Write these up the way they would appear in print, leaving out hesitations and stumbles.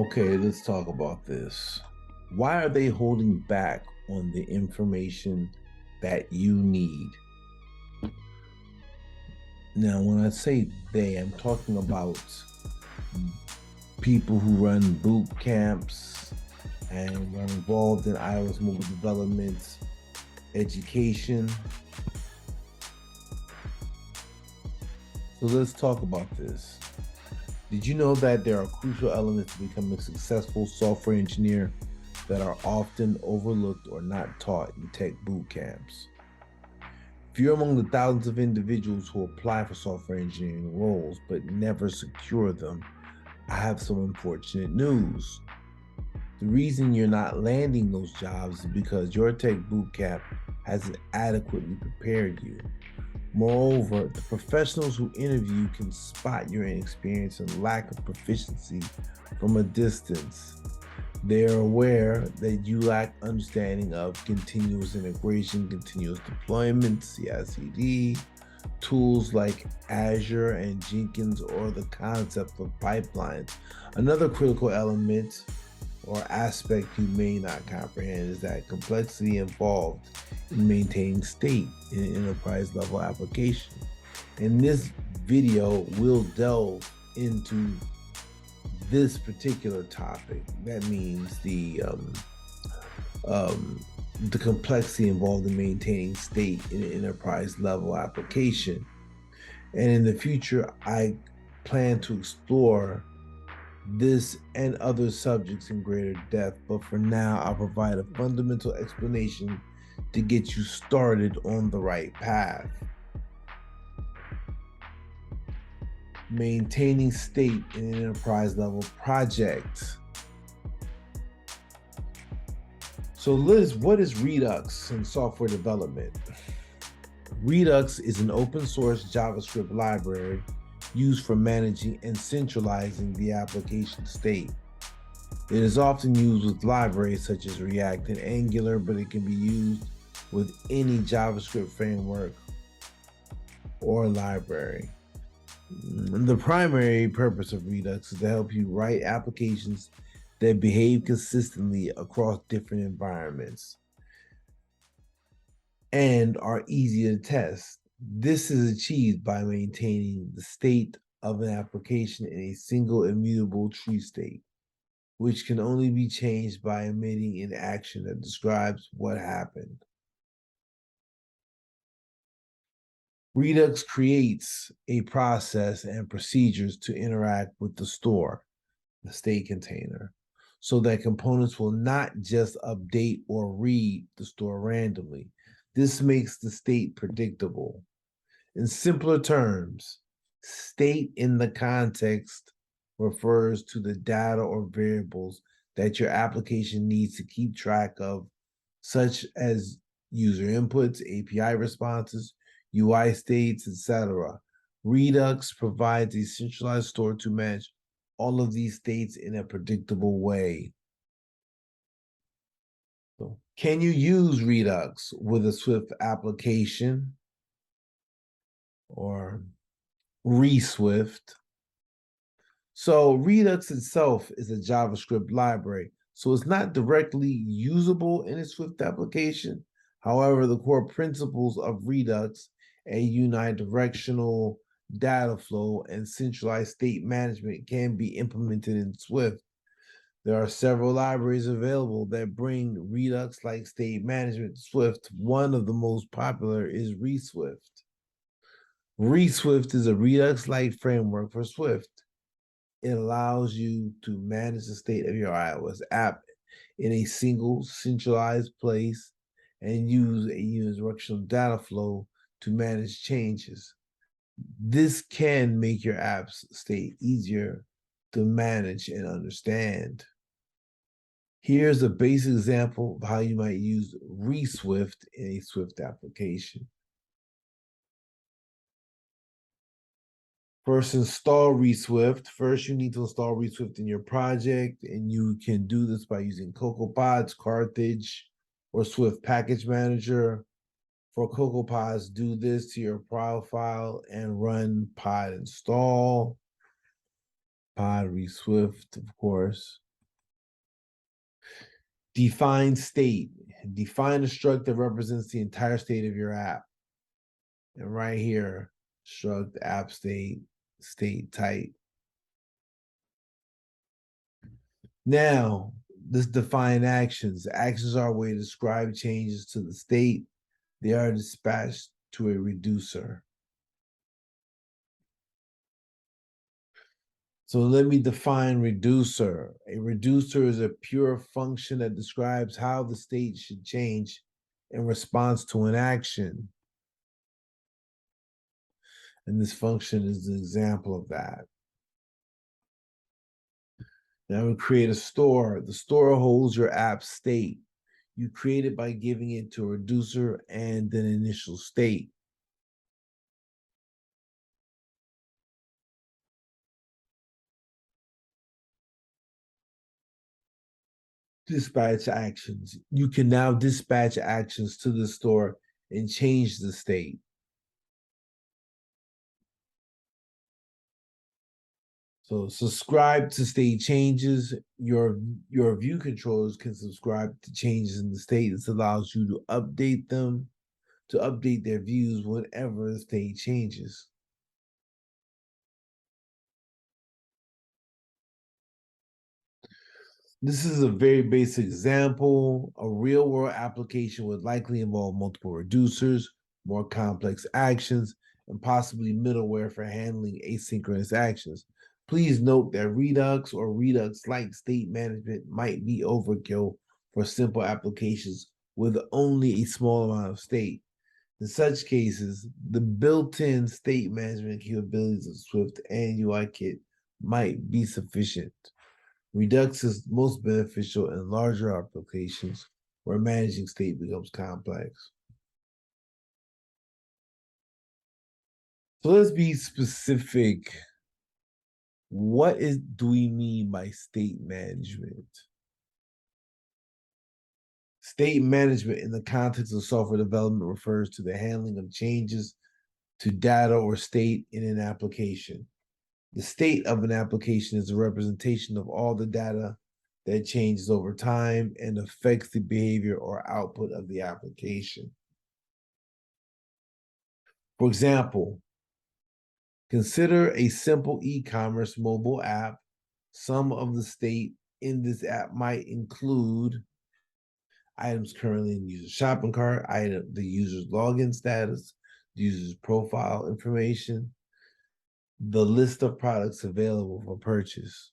Okay, let's talk about this. Why are they holding back on the information that you need? Now, when I say they, I'm talking about people who run boot camps and are involved in iOS mobile development, education. So let's talk about this. Did you know that there are crucial elements to becoming a successful software engineer that are often overlooked or not taught in tech boot camps? If you're among the thousands of individuals who apply for software engineering roles but never secure them, I have some unfortunate news. The reason you're not landing those jobs is because your tech bootcamp hasn't adequately prepared you. Moreover, the professionals who interview can spot your inexperience and lack of proficiency from a distance. They are aware that you lack understanding of continuous integration, continuous deployment, CI/CD, tools like Azure and Jenkins, or the concept of pipelines. Another critical element or aspect you may not comprehend is that complexity involved in maintaining state in an enterprise level application. In this video, we'll delve into this particular topic. That means the complexity involved in maintaining state in an enterprise level application. And in the future, I plan to explore this and other subjects in greater depth, but for now, I'll provide a fundamental explanation to get you started on the right path. Maintaining state in an enterprise level project. So Liz, what is Redux in software development? Redux is an open source JavaScript library used for managing and centralizing the application state. It is often used with libraries such as React and Angular, but it can be used with any JavaScript framework or library. The primary purpose of Redux is to help you write applications that behave consistently across different environments and are easy to test. This is achieved by maintaining the state of an application in a single immutable tree state, which can only be changed by emitting an action that describes what happened. Redux creates a process and procedures to interact with the store, the state container, so that components will not just update or read the store randomly. This makes the state predictable. In simpler terms, state in the context refers to the data or variables that your application needs to keep track of, such as user inputs, API responses, UI states, etc. Redux provides a centralized store to manage all of these states in a predictable way. So, can you use Redux with a Swift application or ReSwift? So Redux itself is a JavaScript library, so it's not directly usable in a Swift application. However, the core principles of Redux, a unidirectional data flow and centralized state management, can be implemented in Swift. There are several libraries available that bring Redux-like state management to Swift. One of the most popular is ReSwift. ReSwift is a Redux-like framework for Swift. It allows you to manage the state of your iOS app in a single centralized place and use a unidirectional data flow to manage changes. This can make your app's state easier to manage and understand. Here's a basic example of how you might use ReSwift in a Swift application. First, install ReSwift. First, you need to install ReSwift in your project, and you can do this by using CocoaPods, Carthage, or Swift Package Manager. For CocoaPods, do this to your profile and run pod install, pod ReSwift, of course. Define state. Define a struct that represents the entire state of your app. And right here, struct app state, state type. Now, let's define actions. Actions are a way to describe changes to the state. They are dispatched to a reducer. So let me define reducer. A reducer is a pure function that describes how the state should change in response to an action. And this function is an example of that. Now we create a store. The store holds your app state. You create it by giving it to a reducer and an initial state. Dispatch actions. You can now dispatch actions to the store and change the state. So subscribe to state changes. Your view controllers can subscribe to changes in the state. This allows you to update them, to update their views whenever the state changes. This is a very basic example. A real world application would likely involve multiple reducers, more complex actions, and possibly middleware for handling asynchronous actions. Please note that Redux or Redux-like state management might be overkill for simple applications with only a small amount of state. In such cases, the built-in state management capabilities of Swift and UIKit might be sufficient. Redux is most beneficial in larger applications where managing state becomes complex. So let's be specific. Do we mean by state management? State management in the context of software development refers to the handling of changes to data or state in an application. The state of an application is a representation of all the data that changes over time and affects the behavior or output of the application. For example, consider a simple e-commerce mobile app. Some of the state in this app might include items currently in user shopping cart, the user's login status, the user's profile information, the list of products available for purchase.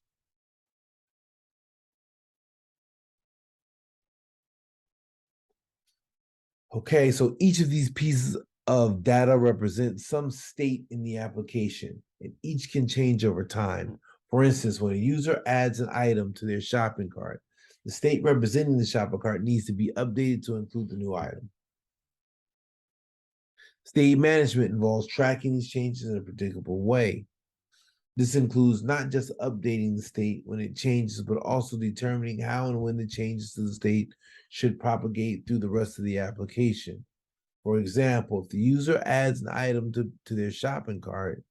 Okay, so each of these pieces of data represents some state in the application, and each can change over time. For instance, when a user adds an item to their shopping cart, the state representing the shopping cart needs to be updated to include the new item. State management involves tracking these changes in a predictable way. This includes not just updating the state when it changes, but also determining how and when the changes to the state should propagate through the rest of the application. For example, if the user adds an item to their shopping cart,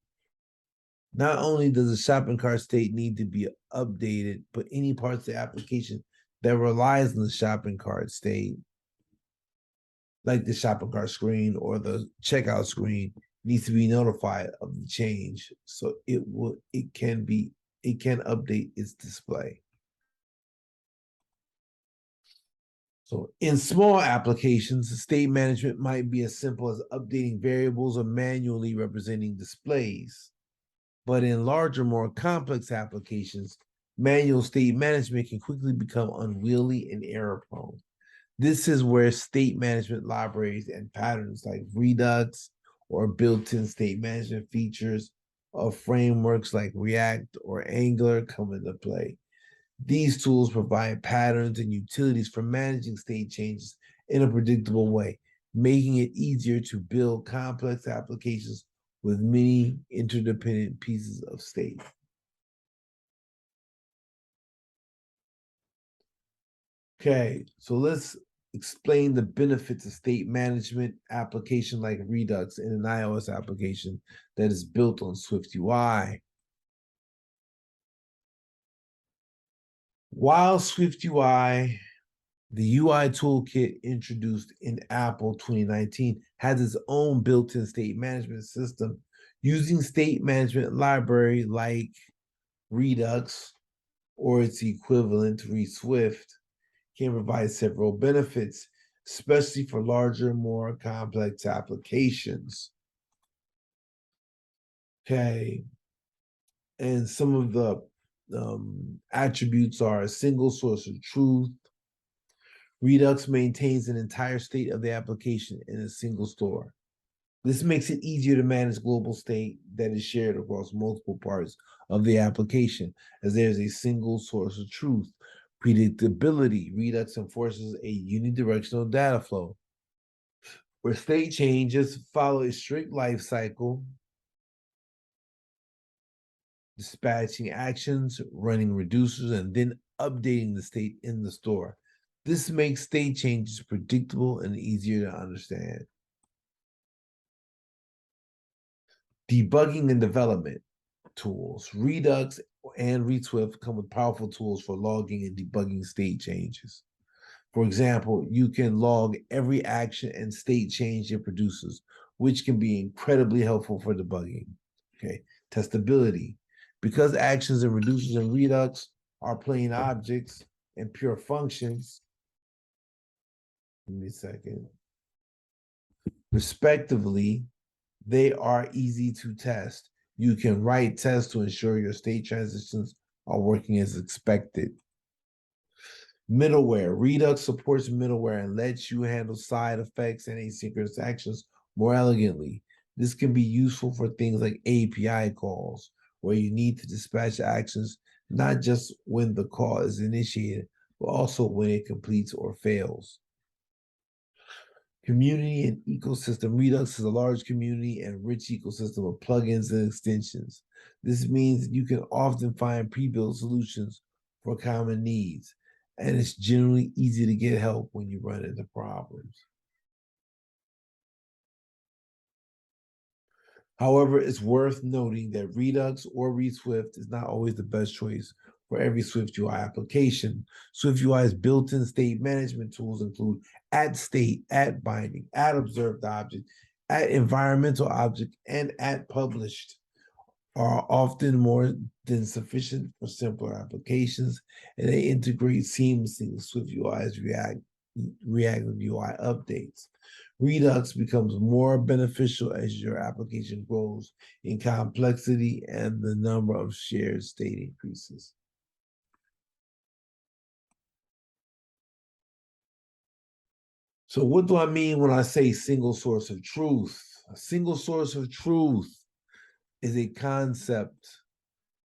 not only does the shopping cart state need to be updated, but any parts of the application that relies on the shopping cart state, like the shopping cart screen or the checkout screen, needs to be notified of the change so it can update its display. So in small applications, state management might be as simple as updating variables or manually representing displays. But in larger, more complex applications, manual state management can quickly become unwieldy and error prone. This is where state management libraries and patterns like Redux or built-in state management features of frameworks like React or Angular come into play. These tools provide patterns and utilities for managing state changes in a predictable way, making it easier to build complex applications with many interdependent pieces of state. Okay, so let's explain the benefits of state management application like Redux in an iOS application that is built on Swift UI. While Swift UI The UI toolkit introduced in Apple 2019 has its own built-in state management system using state management library like Redux or its equivalent ReSwift can provide several benefits, especially for larger, more complex applications. Okay, and some of the attributes are a single source of truth. Redux maintains an entire state of the application in a single store. This makes it easier to manage global state that is shared across multiple parts of the application, as there's a single source of truth. Predictability. Redux enforces a unidirectional data flow where state changes follow a strict life cycle, dispatching actions, running reducers, and then updating the state in the store. This makes state changes predictable and easier to understand. Debugging and development tools. Redux and ReSwift come with powerful tools for logging and debugging state changes. For example, you can log every action and state change it produces, which can be incredibly helpful for debugging. Okay, testability. Because actions and reducers in Redux are plain objects and pure functions, give me a second, respectively, they are easy to test. You can write tests to ensure your state transitions are working as expected. Middleware. Redux supports middleware and lets you handle side effects and asynchronous actions more elegantly. This can be useful for things like API calls, where you need to dispatch actions not just when the call is initiated, but also when it completes or fails. Community and ecosystem. Redux is a large community and rich ecosystem of plugins and extensions. This means you can often find pre-built solutions for common needs, and it's generally easy to get help when you run into problems. However, it's worth noting that Redux or ReSwift is not always the best choice for every Swift UI application. Swift UI's built-in state management tools include @state, @binding, @observed object, @environmental object, and @published are often more than sufficient for simpler applications, and they integrate seamlessly with Swift UI's reactive UI updates. Redux becomes more beneficial as your application grows in complexity and the number of shared state increases. So what do I mean when I say single source of truth? A single source of truth is a concept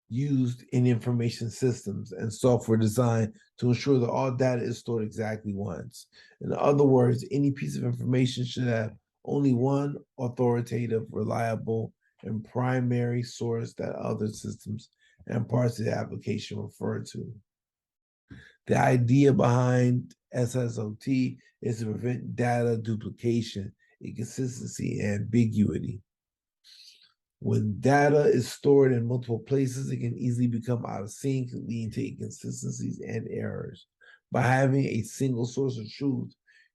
used in information systems and software design to ensure that all data is stored exactly once. In other words, any piece of information should have only one authoritative, reliable, and primary source that other systems and parts of the application refer to. The idea behind SSOT is to prevent data duplication, inconsistency, and ambiguity. When data is stored in multiple places, it can easily become out of sync, leading to inconsistencies and errors. By having a single source of truth,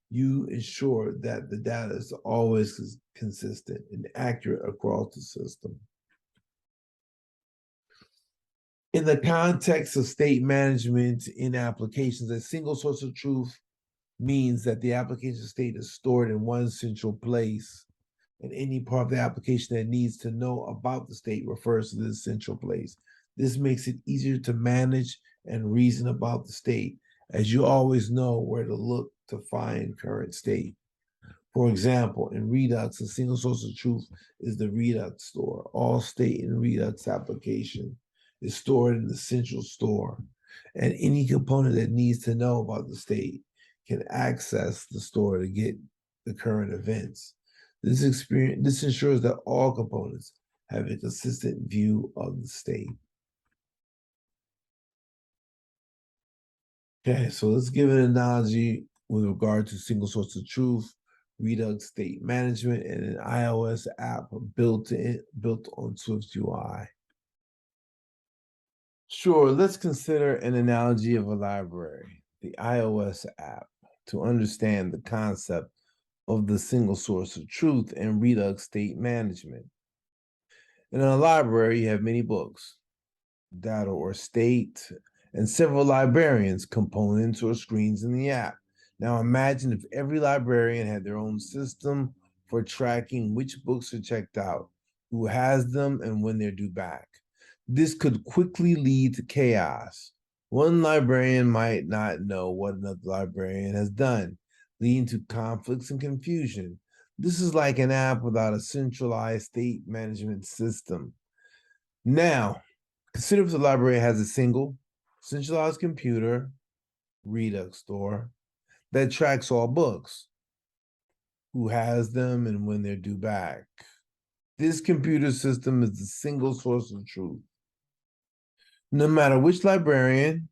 you ensure that the data is always consistent and accurate across the system. In the context of state management in applications, a single source of truth means that the application state is stored in one central place, and any part of the application that needs to know about the state refers to this central place. This makes it easier to manage and reason about the state, as you always know where to look to find current state. For example, in Redux, a single source of truth is the Redux store. All state in Redux application is stored in the central store, and any component that needs to know about the state can access the store to get the current events. This ensures that all components have a consistent view of the state. Okay, so let's give an analogy with regard to single source of truth, Redux state management, and an iOS app built on Swift UI. Sure, let's consider an analogy of a library. the iOS app to understand the concept of the single source of truth and Redux state management. In a library, you have many books, data or state, and several librarians, components, or screens in the app. Now imagine if every librarian had their own system for tracking which books are checked out, who has them, and when they're due back. This could quickly lead to chaos. One librarian might not know what another librarian has done, leading to conflicts and confusion. This is like an app without a centralized state management system. Now, consider if the library has a single, centralized computer, Redux store, that tracks all books, who has them, and when they're due back. This computer system is the single source of truth. No matter which librarian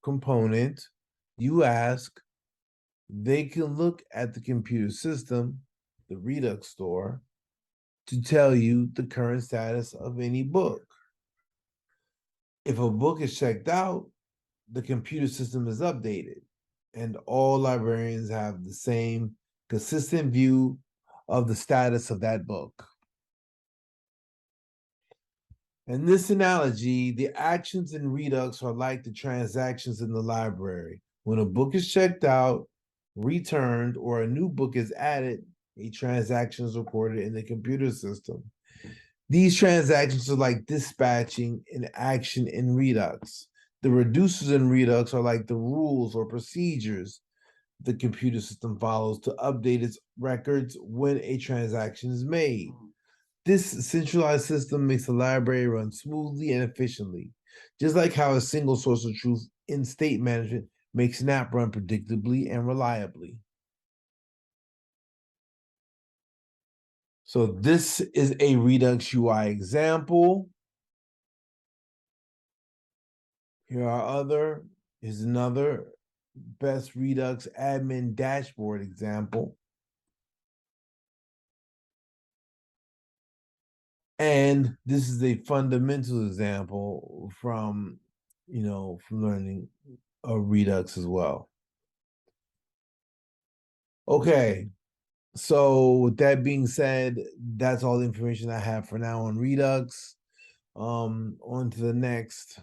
component you ask, they can look at the computer system, the Redux store, to tell you the current status of any book. If a book is checked out, the computer system is updated, and all librarians have the same consistent view of the status of that book. In this analogy, the actions in Redux are like the transactions in the library. When a book is checked out, returned, or a new book is added, a transaction is recorded in the computer system. These transactions are like dispatching an action in Redux. The reducers in Redux are like the rules or procedures the computer system follows to update its records when a transaction is made. This centralized system makes the library run smoothly and efficiently, just like how a single source of truth in state management makes an app run predictably and reliably. So this is a Redux UI example. Here's another best Redux admin dashboard example. And this is a fundamental example from learning Redux as well. Okay, so with that being said, that's all the information I have for now on Redux. On to the next.